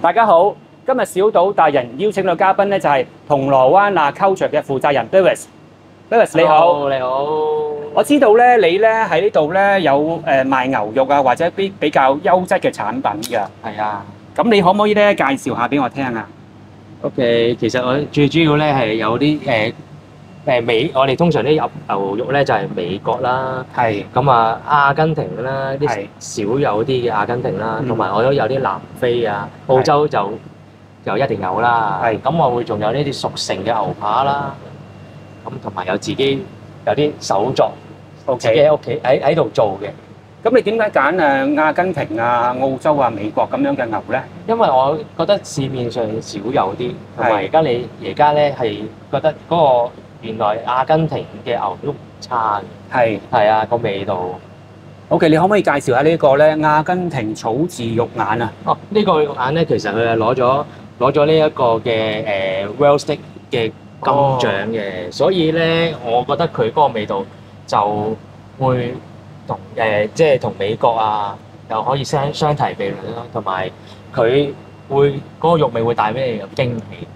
大家好，今日小島達人邀請到嘉賓咧就係銅鑼灣Culture嘅負責人 Lewis。Lewis 你好，你好。我知道咧你咧喺呢度咧有賣牛肉啊，或者啲比較優質嘅產品㗎。係啊。咁你可唔可以咧介紹下俾我聽啊 OK，其實我最主要咧係有啲我哋通常啲牛肉咧就係美國啦，係。咁啊阿根廷啦，啲係少有啲嘅阿根廷啦，同埋我都有啲南非啊，澳洲就一定有啦。係。咁我會仲有呢啲熟成嘅牛扒啦，咁同埋有自己有啲手作，自己喺屋企喺度做嘅。咁你點解揀阿根廷啊、澳洲啊、美國咁樣嘅牛咧？因為我覺得市面上少有啲，同埋而家咧係覺得嗰個原來阿根廷嘅牛都唔差嘅。係啊，個味道。OK，你可唔可以介紹下呢個咧阿根廷草治肉眼啊？哦，呢個肉眼咧其實佢係攞咗呢一個嘅Well Steak 嘅金獎嘅，所以咧我覺得佢嗰個味道就會同即係同美國啊又可以相提並論咯，同埋佢會嗰個肉味會帶俾你有驚喜。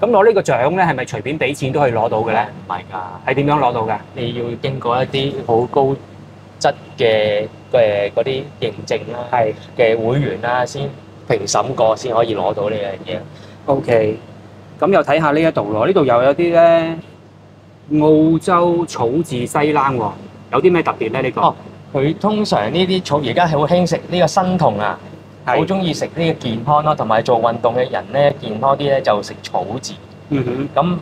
咁攞呢個獎咧係咪隨便俾錢都可以攞到嘅咧？唔係㗎，係點樣攞到㗎？你要經過一啲好高質嘅嗰啲認證啦，嘅會員啦，先評審過先可以攞到呢樣嘢。OK，咁又睇下呢一度咯，呢度又有啲咧澳洲草治西冷喎，有啲咩特別咧？呢個哦，佢通常呢啲草而家係好興食呢個生酮啊，好中意食呢個健康咯，同埋做運動嘅人咧健康啲咧就食草治。咁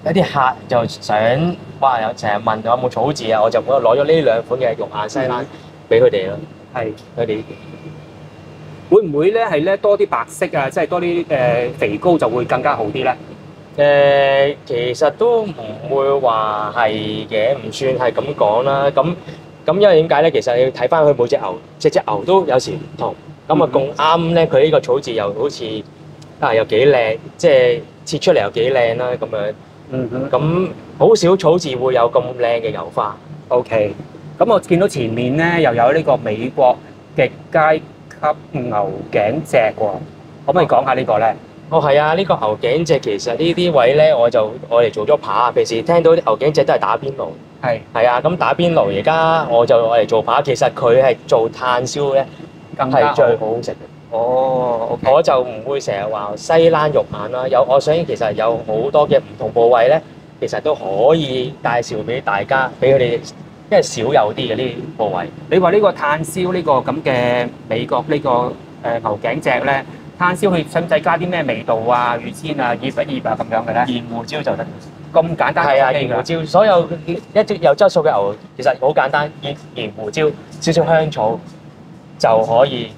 有啲客就想哇，有成日問有冇草治啊，我就攞咗呢兩款嘅肉眼西冷俾佢哋咯。係，佢哋會唔會咧係咧多啲白色啊，即係多啲肥膏就會更加好啲咧？其實都唔會話係嘅，唔算係咁講啦。咁因為點解咧？其實你要睇翻佢每隻牛，隻牛都有時唔同。咁啊，咁啱咧，佢呢個草治又好似又幾靚，即係切出嚟又幾靚啦咁樣。咁好少草治會有咁靚嘅牛花。OK。咁我見到前面咧又有呢個美國極階級牛頸脊喎，可唔可以講下呢個咧？哦，係啊，呢個牛頸脊其實呢啲位咧，我嚟做咗扒。平時聽到啲牛頸脊都係打邊爐。係啊，咁打邊爐而家我嚟做扒。其實佢係做炭燒咧，係最好食嘅。哦，OK。我就唔會成日話西冷肉眼啦。我想其實有好多嘅唔同部位咧，其實都可以介紹俾大家，俾佢哋，因為少有啲嘅呢啲部位。你話呢個炭燒呢個咁嘅美國呢個牛頸脊咧？炭燒佢使唔使加啲咩味道啊、預先啊、醃一醃啊咁樣嘅咧？鹽胡椒就得，咁簡單。係啊，鹽胡椒，所有一隻有質素嘅牛，其實好簡單，鹽胡椒、少少香草就可以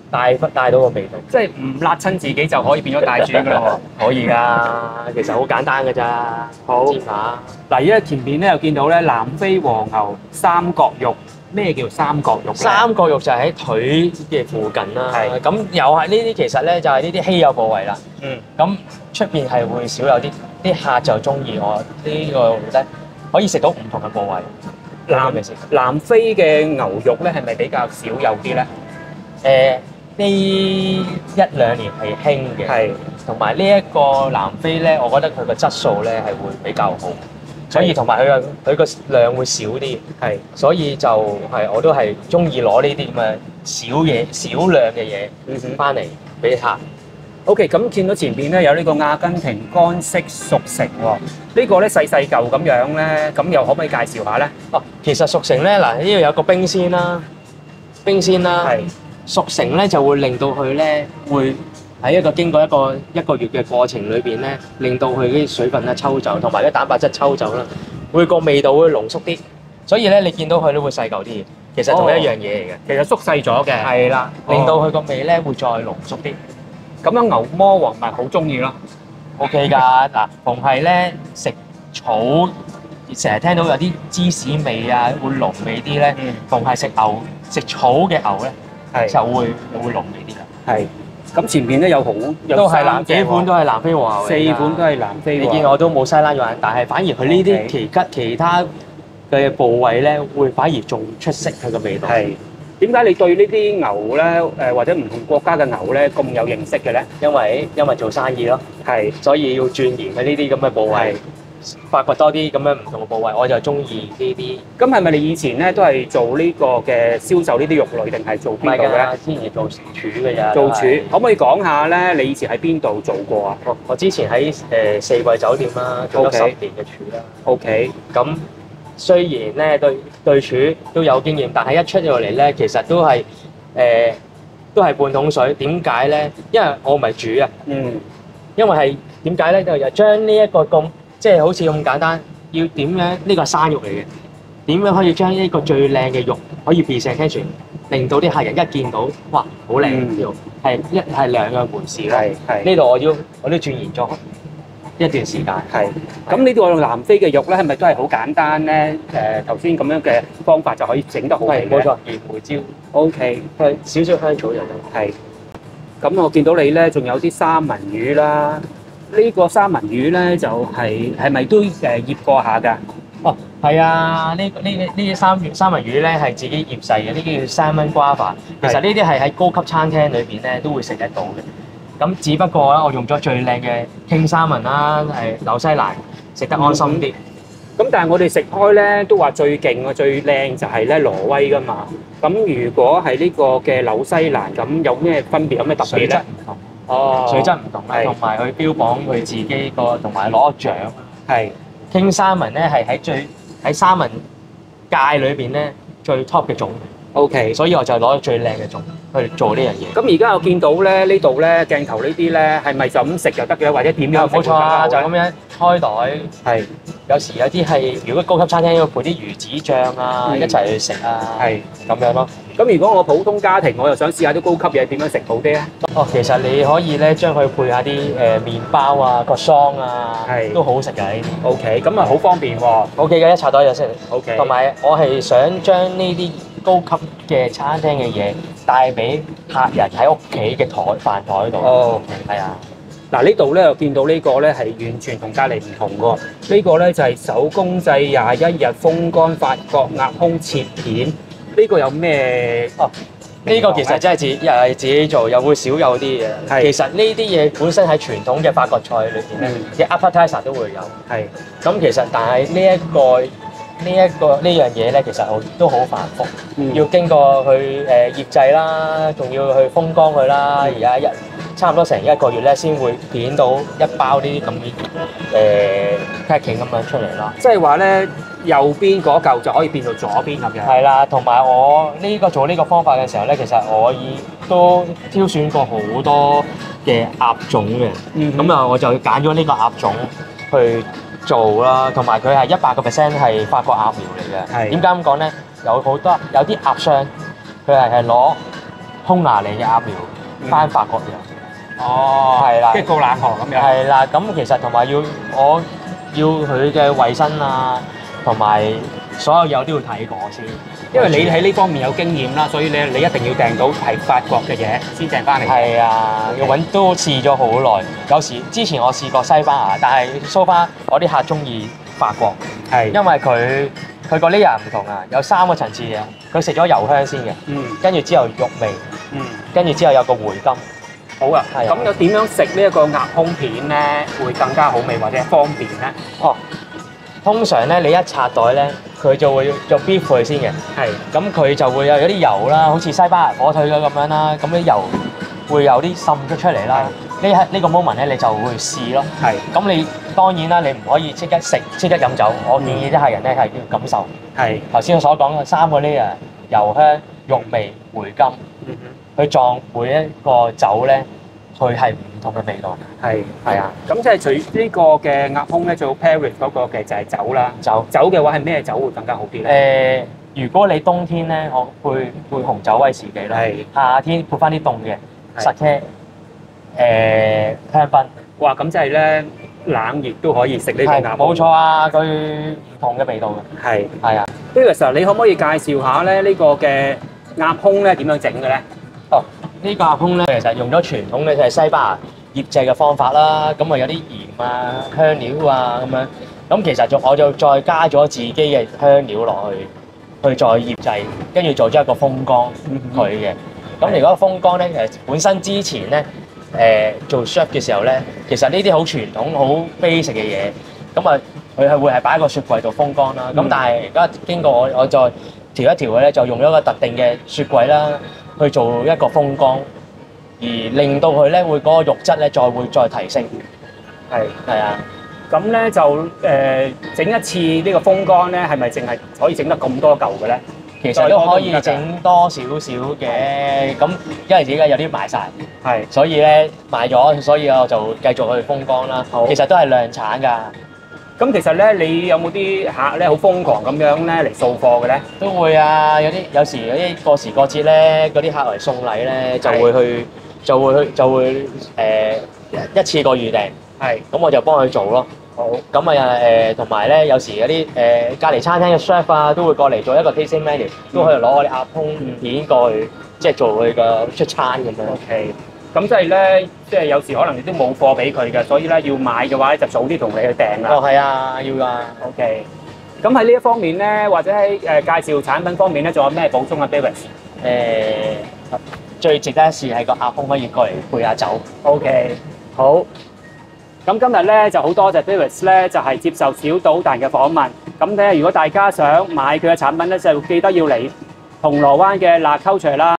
帶到個味道，即係唔辣親自己就可以變咗大廚㗎啦喎。可以㗎，其實好簡單㗎咋。好。煎扒。嗱，而家前面咧又見到咧南非和牛三角肉。咩叫三角肉咧？三角肉就係喺腿嘅附近啦。係。咁又係呢啲，其實咧就係呢啲稀有部位啦。咁出邊係會少有啲客就中意我呢個咧，可以食到唔同嘅部位。南非嘅牛肉咧係咪比較少有啲咧？呢一兩年係興嘅。係。同埋呢一個南非咧，我覺得佢個質素咧係會比較好。所以同埋佢個量會少啲，所以就我都係中意攞呢啲咁嘅少量嘅嘢翻嚟俾客。OK， 咁見到前邊咧有呢個阿根廷乾式熟成喎，呢個咧細細嚿咁樣咧，咁又可唔可以介紹下咧？哦，其實熟成咧嗱，呢度有個冰鮮啦，熟成咧就會令到佢咧會。喺經過一個月嘅過程裏邊咧，令到佢啲水分咧抽走，同埋啲蛋白質抽走啦，會個味道會濃縮啲。所以咧，你見到佢都會細嚿啲，其實同一樣嘢嚟嘅。其實縮細咗嘅。係啦，令到佢個味咧會再濃縮啲。咁樣牛魔王咪好中意咯。OK 㗎，嗱，逢係咧食草，成日聽到有啲芝士味啊，會濃味啲咧。逢係食草嘅牛咧，就會濃味啲啦。係。咁前面咧有都係幾款都係南非和牛，四款都係南非。你見我都冇西冷肉眼，但係反而佢呢啲其他嘅部位咧，會反而仲出色佢個味道。係。點解你對呢啲牛咧或者唔同國家嘅牛咧咁有認識嘅咧？因為做生意咯，係所以要鑽研佢呢啲咁嘅部位，發掘多啲咁樣唔同嘅部位，我就中意呢啲。咁係咪你以前咧都係做呢個嘅銷售呢啲肉類，定係做邊度嘅咧？之前做廚嘅咋。做廚，可唔可以講下咧？你以前喺邊度做過啊？我之前喺四季酒店啦，做咗10年嘅廚啦。OK，咁雖然咧對廚都有經驗，但係一出咗嚟咧，其實都係半桶水。點解咧？因為我唔係煮啊。因為係點解咧？就將呢一個咁即係好似咁簡單，要點樣呢個係生肉嚟嘅？點樣可以將呢個最靚嘅肉可以 presentation，令到啲客人一見到，哇，好靚呢條，係兩樣回事啦。呢度我都鑽研咗一段時間。係。咁呢度南非嘅肉咧，係咪都係好簡單咧？頭先咁樣嘅方法就可以整得好味嘅。冇錯，原梅椒。OK， 係少少香草就得。係。咁我見到你咧，仲有啲三文魚啦。呢個三文魚咧，就係咪都醃過下㗎？哦，係啊！呢啲三文魚咧係自己醃製嘅，呢啲叫 salmon guava。其實呢啲係喺高級餐廳裏邊咧都會食得到嘅。咁只不過咧，我用咗最靚嘅 King salmon啦，係紐西蘭，食得安心啲。咁但係我哋食開咧都話最勁啊、最靚就係咧挪威㗎嘛。咁如果係呢個嘅紐西蘭，咁有咩分別？有咩特別咧？水質唔同。哦，水質唔同啦，同埋佢標榜佢自己個，同埋攞獎。係 King salmon 咧係喺三文界裏邊咧最 top 嘅種。OK， 所以我就攞最靚嘅種去做呢樣嘢。咁而家我見到咧呢度咧鏡頭呢啲咧係咪就咁食就得嘅，或者點樣？冇錯啊，就咁樣開袋。係。有時有啲係如果高級餐廳要配啲魚子醬啊，一齊去食啊。係咁樣咯。咁如果我普通家庭，我又想試下啲高級嘢點樣食好啲咧？哦，其實你可以咧將佢配下啲麵包啊、個桑啊，都好食㗎呢啲。OK， 咁啊好方便喎。OK 嘅，一插袋就識。OK。同埋我係想將呢啲高級嘅餐廳嘅嘢帶俾客人喺屋企嘅飯台度。哦，係啊。嗱呢度咧，我見到呢個咧係完全同隔離唔同喎。呢個咧就係手工製21日風乾法國鴨胸切片。呢個有咩？哦，呢個其實真係又係自己做，又會少有啲嘢。其實呢啲嘢本身喺傳統嘅法國菜裏邊咧，嘅 appetizer 都會有。係。咁其實但係呢樣嘢咧，其實都好繁複，要經過去醃製啦，仲要去風乾佢啦。而家差唔多成1個月咧，先會片到一包呢啲咁嘅packing 咁樣出嚟啦。即係話咧，右邊嗰嚿就可以變到左邊咁樣。係啦，同埋我做呢個方法嘅時候咧，其實我都挑選過好多嘅鴨種嘅。咁啊，我就揀咗呢個鴨種去做啦，同埋佢係100% 係法國鴨苗嚟嘅。點解咁講咧？有啲鴨商，佢係攞匈牙利嘅鴨苗翻法國養。哦，係啦，即係過冷河咁樣。係啦，咁其實同埋我要佢嘅衞生啊，同埋所有嘢都要睇過先。因為你喺呢方面有經驗啦，所以你一定要訂到係法國嘅嘢先訂翻嚟。係啊，要揾都試咗好耐。有時之前我試過西班牙，但係so far我啲客中意法國，係因為佢個 layer 唔同啊，有3個層次嘅。佢食咗油香先嘅，跟住之後肉味，跟住之後有個回甘。好啊，咁有點樣食呢一個鴨胸片咧，會更加好味或者方便咧？哦，通常咧你一拆袋咧，佢就會做 beef 佢先嘅。係，咁佢就會有啲油啦，好似西班牙火腿咁樣啦，咁啲油會有啲滲咗出嚟啦。呢個 moment 咧，你就會試咯。係，咁你當然啦，你唔可以即刻食即刻飲酒。我建議啲客人咧係要感受。係，頭先我所講嘅3個 layer，油香、肉味、回甘。佢撞每一個酒咧，佢係唔同嘅味道。係啊，咁即係除呢個嘅鴨胸咧，最好 pair with 嗰個嘅就係酒啦。酒嘅話係咩酒會更加好啲咧？如果你冬天咧，我配紅酒威士忌啦。係。夏天配翻啲凍嘅 Sake，香檳。哇！咁即係咧冷熱都可以食呢個鴨胸。冇錯啊，佢唔同嘅味道嘅。係啊。呢個時候你可唔可以介紹下咧呢個嘅鴨胸咧點樣整嘅咧？哦，呢個鴨胸咧，其實用咗傳統嘅就係西班牙醃製嘅方法啦。咁啊有啲鹽啊、香料啊咁樣。咁其實我就再加咗自己嘅香料落去。去再醃製，跟住做咗一個風乾佢嘅。咁如果風乾咧，本身之前咧做 chef 嘅時候咧，其實呢啲好傳統、好 basic 嘅嘢，咁啊佢係會係擺喺個雪櫃度風乾啦。咁但係而家經過我再調一調佢咧，就用咗一個特定嘅雪櫃啦，去做一個風乾，而令到佢咧會嗰個肉質咧會再提升。係啊。咁咧就整一次呢個風乾咧，係咪淨係可以整得咁多嚿嘅咧？其實都可以整多少少嘅，咁因為而家有啲賣晒，係，所以咧賣咗，所以我就繼續去風乾啦。其實都係量產㗎。咁其實咧，你有冇啲客咧好瘋狂咁樣咧嚟掃貨嘅咧？都會啊，有時有啲過時過節咧，嗰啲客嚟送禮咧，就會一次過預訂。係，咁我就幫佢做咯。好，咁啊同埋咧，有時有啲隔離餐廳嘅 chef 啊，都會過嚟做一個 tasting menu，都可以攞我啲鴨胸片過去，即係做佢個出餐咁樣。OK，咁即係咧，即係有時可能你都冇貨俾佢嘅，所以咧要買嘅話就早啲同你去訂啦。哦，係啊，要㗎。OK，咁喺呢一方面咧，或者喺介紹產品方面咧，仲有咩補充啊 David？最值得一試係個鴨胸可以過嚟配下酒。OK，好。咁今日咧就好多謝 David 咧，就係接受小島達人嘅訪問。咁咧，如果大家想買佢嘅產品咧，就記得要嚟銅鑼灣嘅辣 Culture啦。